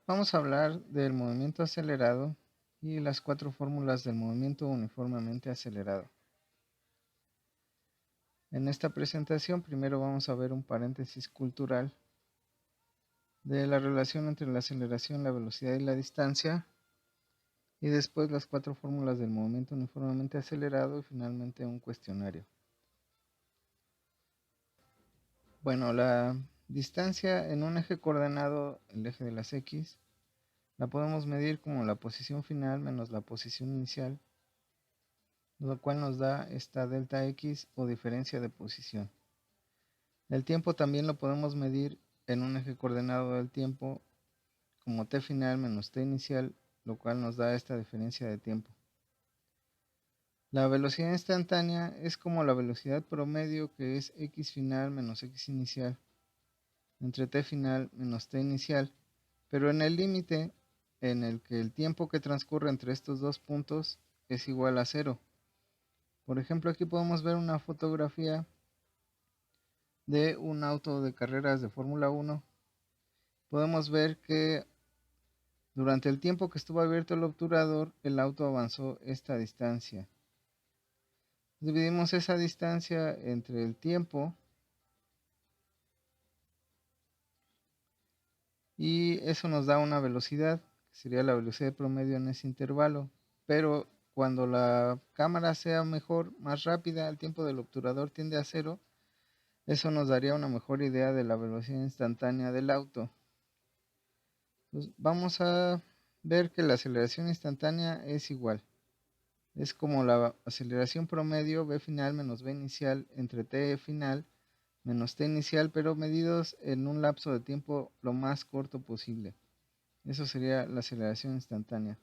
Vamos a hablar del movimiento acelerado y las cuatro fórmulas del movimiento uniformemente acelerado. En esta presentación primero vamos a ver un paréntesis cultural de la relación entre la aceleración, la velocidad y la distancia, y después las cuatro fórmulas del movimiento uniformemente acelerado y finalmente un cuestionario. Bueno, la distancia en un eje coordenado, el eje de las X, la podemos medir como la posición final menos la posición inicial, lo cual nos da esta delta X o diferencia de posición. El tiempo también lo podemos medir en un eje coordenado del tiempo como t final menos t inicial, lo cual nos da esta diferencia de tiempo. La velocidad instantánea es como la velocidad promedio, que es x final menos x inicial entre t final menos t inicial, pero en el límite en el que el tiempo que transcurre entre estos dos puntos es igual a cero. Por ejemplo, aquí podemos ver una fotografía de un auto de carreras de Fórmula 1. Podemos ver que durante el tiempo que estuvo abierto el obturador, el auto avanzó esta distancia. Dividimos esa distancia entre el tiempo y eso nos da una velocidad, que sería la velocidad promedio en ese intervalo. Pero cuando la cámara sea mejor, más rápida, el tiempo del obturador tiende a cero. Eso nos daría una mejor idea de la velocidad instantánea del auto. Pues vamos a ver que la aceleración instantánea es igual. Es como la aceleración promedio v final menos v inicial entre t final menos t inicial, pero medidos en un lapso de tiempo lo más corto posible. Eso sería la aceleración instantánea.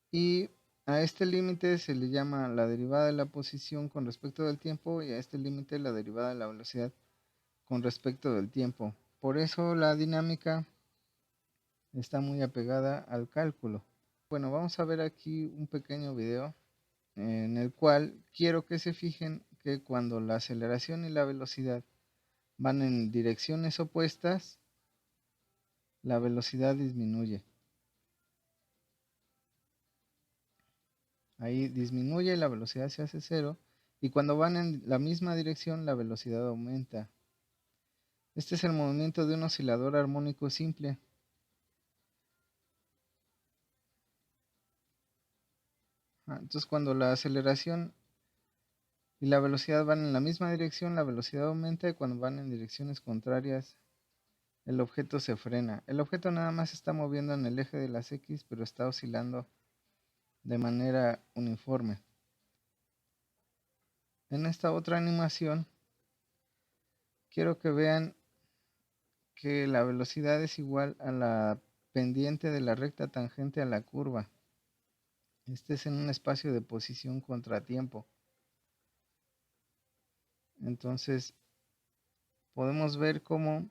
Y a este límite se le llama la derivada de la posición con respecto del tiempo, y a este límite la derivada de la velocidad con respecto del tiempo. Por eso la dinámica está muy apegada al cálculo. Bueno, vamos a ver aquí un pequeño video en el cual quiero que se fijen que cuando la aceleración y la velocidad van en direcciones opuestas, la velocidad disminuye. Ahí disminuye y la velocidad se hace cero. Y cuando van en la misma dirección, la velocidad aumenta. Este es el movimiento de un oscilador armónico simple. Entonces, cuando la aceleración y la velocidad van en la misma dirección, la velocidad aumenta, y cuando van en direcciones contrarias, el objeto se frena. El objeto nada más se está moviendo en el eje de las X, pero está oscilando de manera uniforme. En esta otra animación, quiero que vean que la velocidad es igual a la pendiente de la recta tangente a la curva. Este es en un espacio de posición contratiempo. Entonces, podemos ver cómo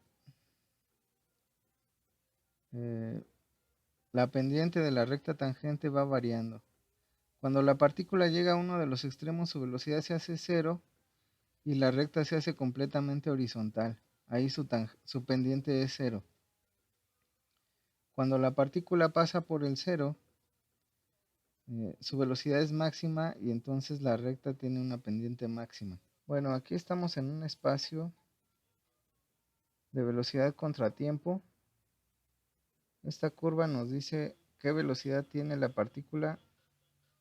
la pendiente de la recta tangente va variando. Cuando la partícula llega a uno de los extremos, su velocidad se hace cero y la recta se hace completamente horizontal. Ahí su pendiente es cero. Cuando la partícula pasa por el cero, su velocidad es máxima y entonces la recta tiene una pendiente máxima. Bueno, aquí estamos en un espacio de velocidad contratiempo. Esta curva nos dice qué velocidad tiene la partícula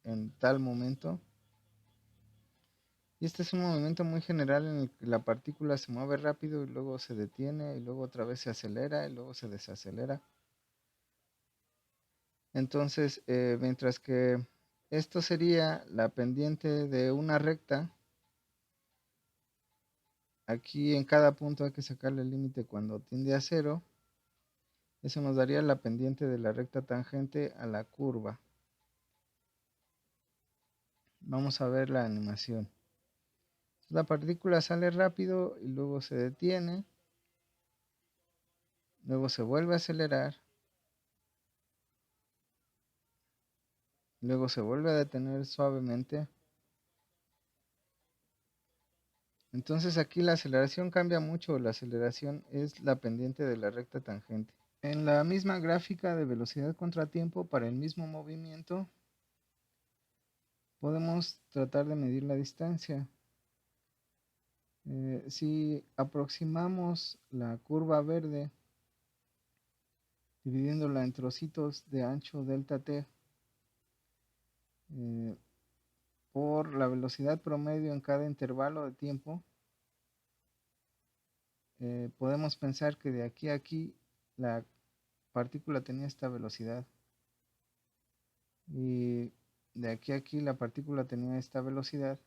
en tal momento. Y este es un movimiento muy general en el que la partícula se mueve rápido y luego se detiene y luego otra vez se acelera y luego se desacelera. Entonces, mientras que esto sería la pendiente de una recta, aquí en cada punto hay que sacarle el límite cuando tiende a cero. Eso nos daría la pendiente de la recta tangente a la curva. Vamos a ver la animación. La partícula sale rápido y luego se detiene, luego se vuelve a acelerar, luego se vuelve a detener suavemente. Entonces aquí la aceleración cambia mucho. La aceleración es la pendiente de la recta tangente. En la misma gráfica de velocidad contra tiempo para el mismo movimiento, podemos tratar de medir la distancia. Si aproximamos la curva verde, dividiéndola en trocitos de ancho delta t, por la velocidad promedio en cada intervalo de tiempo, podemos pensar que de aquí a aquí la partícula tenía esta velocidad y de aquí a aquí la partícula tenía esta velocidad.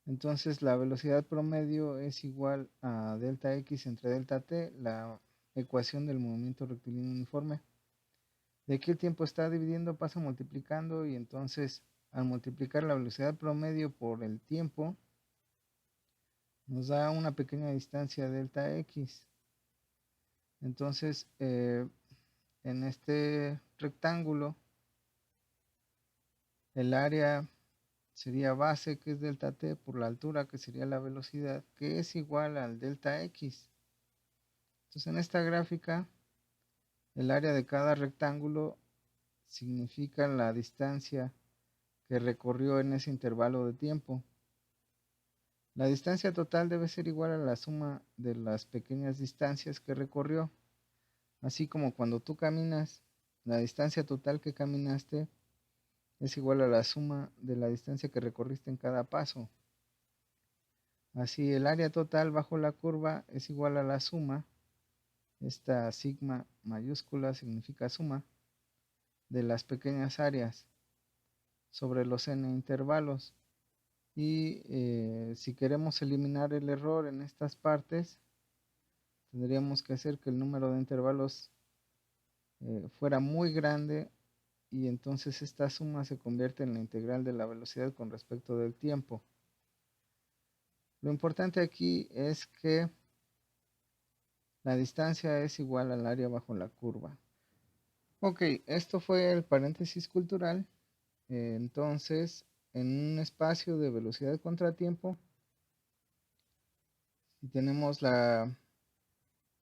Entonces la velocidad promedio es igual a delta x entre delta t, la ecuación del movimiento rectilíneo uniforme. De aquí el tiempo está dividiendo, pasa multiplicando, y entonces al multiplicar la velocidad promedio por el tiempo nos da una pequeña distancia delta x. Entonces en este rectángulo el área sería base, que es delta t, por la altura, que sería la velocidad, que es igual al delta x. Entonces en esta gráfica el área de cada rectángulo significa la distancia que recorrió en ese intervalo de tiempo. La distancia total debe ser igual a la suma de las pequeñas distancias que recorrió. Así como cuando tú caminas, la distancia total que caminaste es igual a la suma de la distancia que recorriste en cada paso. Así el área total bajo la curva es igual a la suma, esta sigma mayúscula significa suma, de las pequeñas áreas sobre los n intervalos. Y si queremos eliminar el error en estas partes, tendríamos que hacer que el número de intervalos fuera muy grande, y entonces esta suma se convierte en la integral de la velocidad con respecto del tiempo. Lo importante aquí es que la distancia es igual al área bajo la curva. Ok, esto fue el paréntesis cultural. Entonces, en un espacio de velocidad contra tiempo, si tenemos la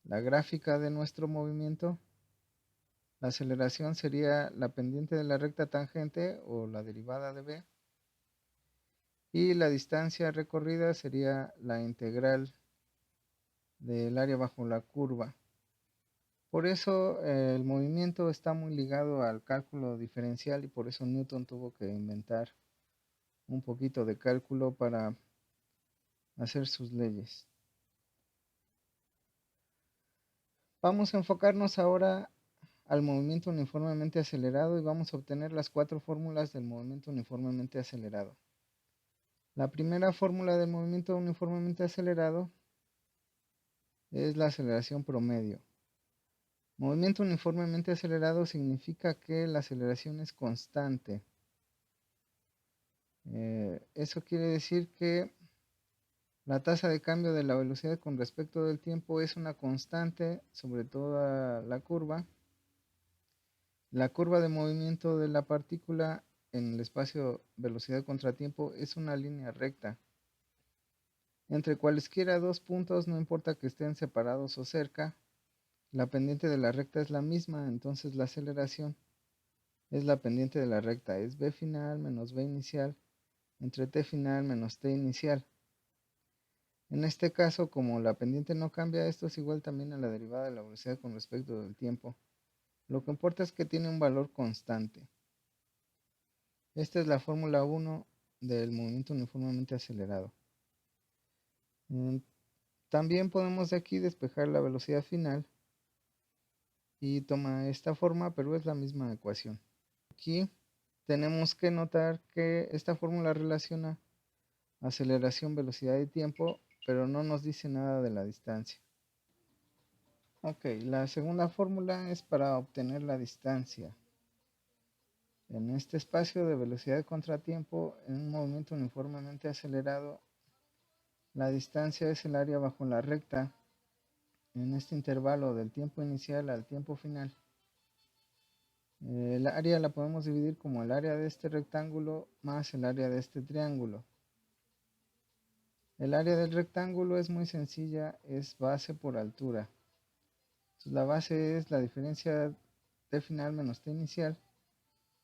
gráfica de nuestro movimiento, la aceleración sería la pendiente de la recta tangente o la derivada de b, y la distancia recorrida sería la integral del área bajo la curva. Por eso el movimiento está muy ligado al cálculo diferencial, y por eso Newton tuvo que inventar un poquito de cálculo para hacer sus leyes. Vamos a enfocarnos ahora al movimiento uniformemente acelerado y vamos a obtener las 4 fórmulas del movimiento uniformemente acelerado. La primera fórmula del movimiento uniformemente acelerado es la aceleración promedio. Movimiento uniformemente acelerado significa que la aceleración es constante. Eso quiere decir que la tasa de cambio de la velocidad con respecto del tiempo es una constante sobre toda la curva. La curva de movimiento de la partícula en el espacio velocidad contra tiempo es una línea recta. Entre cualesquiera dos puntos, no importa que estén separados o cerca, la pendiente de la recta es la misma, entonces la aceleración es la pendiente de la recta, es b final menos b inicial entre t final menos t inicial. En este caso, como la pendiente no cambia, esto es igual también a la derivada de la velocidad con respecto del tiempo. Lo que importa es que tiene un valor constante. Esta es la fórmula 1 del movimiento uniformemente acelerado. También podemos de aquí despejar la velocidad final y toma esta forma, pero es la misma ecuación. Aquí tenemos que notar que esta fórmula relaciona aceleración, velocidad y tiempo, pero no nos dice nada de la distancia. Ok, la segunda fórmula es para obtener la distancia. En este espacio de velocidad contra tiempo, en un movimiento uniformemente acelerado, la distancia es el área bajo la recta en este intervalo del tiempo inicial al tiempo final. El área la podemos dividir como el área de este rectángulo más el área de este triángulo. El área del rectángulo es muy sencilla, es base por altura. Entonces, la base es la diferencia t final menos t inicial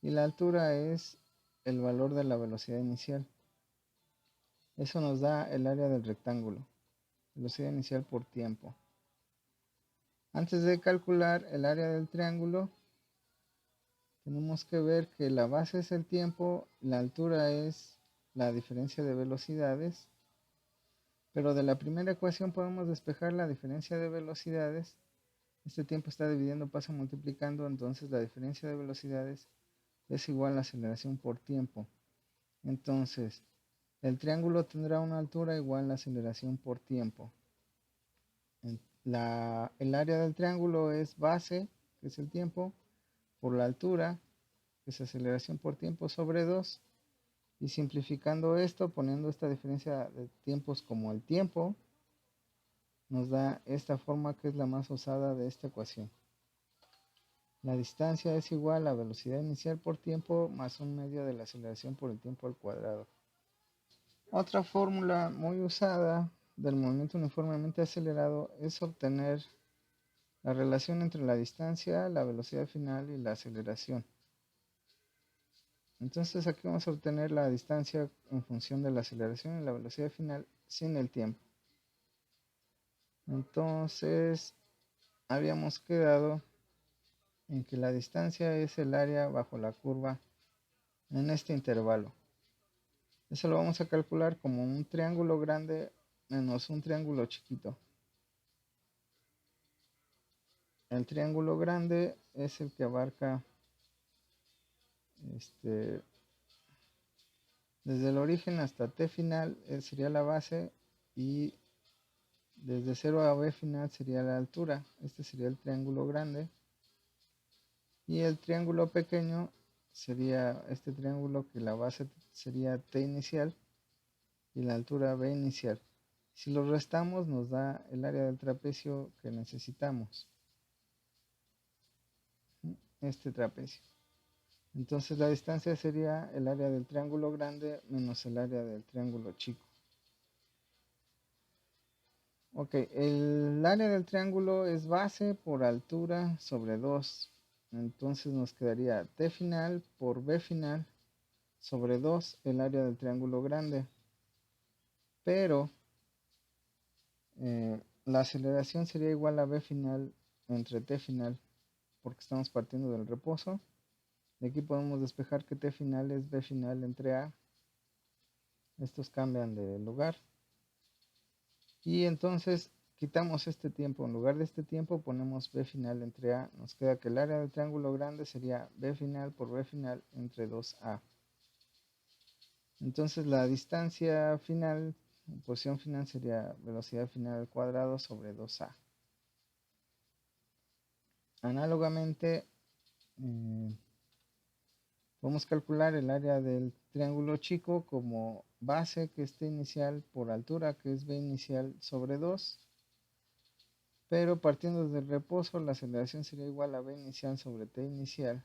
y la altura es el valor de la velocidad inicial. Eso nos da el área del rectángulo, velocidad inicial por tiempo. Antes de calcular el área del triángulo, tenemos que ver que la base es el tiempo, la altura es la diferencia de velocidades, pero de la primera ecuación podemos despejar la diferencia de velocidades. Este tiempo está dividiendo, pasa multiplicando, entonces la diferencia de velocidades es igual a la aceleración por tiempo. Entonces, el triángulo tendrá una altura igual a la aceleración por tiempo. El área del triángulo es base, que es el tiempo, por la altura, que es aceleración por tiempo, sobre 2. Y simplificando esto, poniendo esta diferencia de tiempos como el tiempo, nos da esta forma que es la más usada de esta ecuación. La distancia es igual a velocidad inicial por tiempo más 1/2 de la aceleración por el tiempo al cuadrado. Otra fórmula muy usada del movimiento uniformemente acelerado es obtener la relación entre la distancia, la velocidad final y la aceleración. Entonces aquí vamos a obtener la distancia en función de la aceleración y la velocidad final sin el tiempo. Entonces habíamos quedado en que la distancia es el área bajo la curva en este intervalo. Eso lo vamos a calcular como un triángulo grande menos un triángulo chiquito. El triángulo grande es el que abarca desde el origen hasta t final, sería la base, y desde 0 a b final sería la altura. Este sería el triángulo grande. Y el triángulo pequeño sería este triángulo, que la base sería t inicial y la altura b inicial. Si los restamos nos da el área del trapecio que necesitamos, este trapecio. Entonces la distancia sería el área del triángulo grande menos el área del triángulo chico. Ok, el área del triángulo es base por altura sobre 2. Entonces nos quedaría t final por b final sobre 2, el área del triángulo grande. Pero la aceleración sería igual a b final entre t final, porque estamos partiendo del reposo. De aquí podemos despejar que t final es b final entre a. Estos cambian de lugar. Y entonces quitamos este tiempo. En lugar de este tiempo ponemos b final entre a. Nos queda que el área del triángulo grande sería b final por b final entre 2a. Entonces la distancia final, posición final, sería velocidad final al cuadrado sobre 2a. Análogamente, podemos calcular el área del triángulo chico como base, que es t inicial, por altura, que es b inicial, sobre 2. Pero partiendo del reposo, la aceleración sería igual a b inicial sobre t inicial.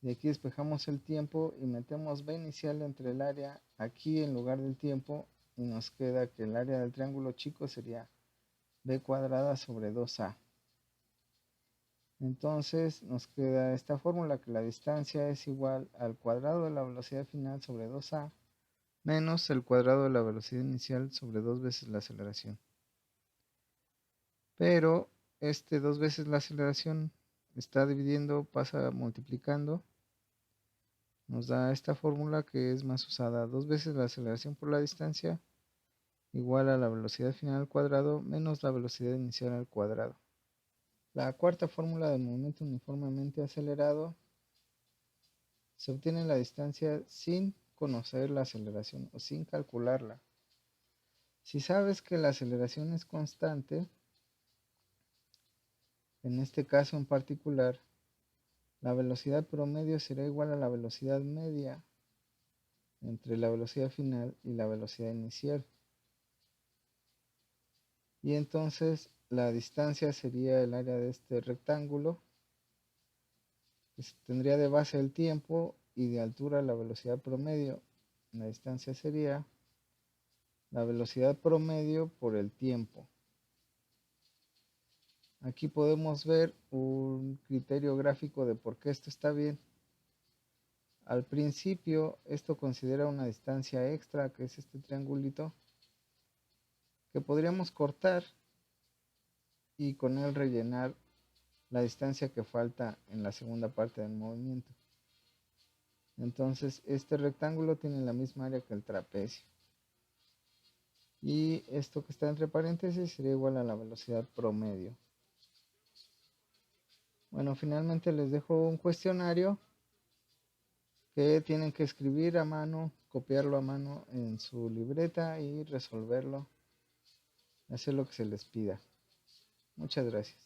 De aquí despejamos el tiempo y metemos b inicial entre el área aquí en lugar del tiempo, y nos queda que el área del triángulo chico sería b cuadrada sobre 2a. Entonces nos queda esta fórmula, que la distancia es igual al cuadrado de la velocidad final sobre 2a menos el cuadrado de la velocidad inicial sobre 2 veces la aceleración. Pero 2 veces la aceleración está dividiendo, pasa multiplicando. Nos da esta fórmula, que es más usada: 2 veces la aceleración por la distancia igual a la velocidad final al cuadrado menos la velocidad inicial al cuadrado. La cuarta fórmula del movimiento uniformemente acelerado: se obtiene la distancia sin conocer la aceleración o sin calcularla. Si sabes que la aceleración es constante, en este caso en particular, la velocidad promedio será igual a la velocidad media entre la velocidad final y la velocidad inicial. Y entonces la distancia sería el área de este rectángulo, que tendría de base el tiempo y de altura la velocidad promedio. La distancia sería la velocidad promedio por el tiempo. Aquí podemos ver un criterio gráfico de por qué esto está bien. Al principio, esto considera una distancia extra, que es este triangulito, que podríamos cortar y con él rellenar la distancia que falta en la segunda parte del movimiento. Entonces, este rectángulo tiene la misma área que el trapecio. Y esto que está entre paréntesis sería igual a la velocidad promedio. Bueno, finalmente les dejo un cuestionario que tienen que escribir a mano, copiarlo a mano en su libreta y resolverlo, hacer lo que se les pida. Muchas gracias.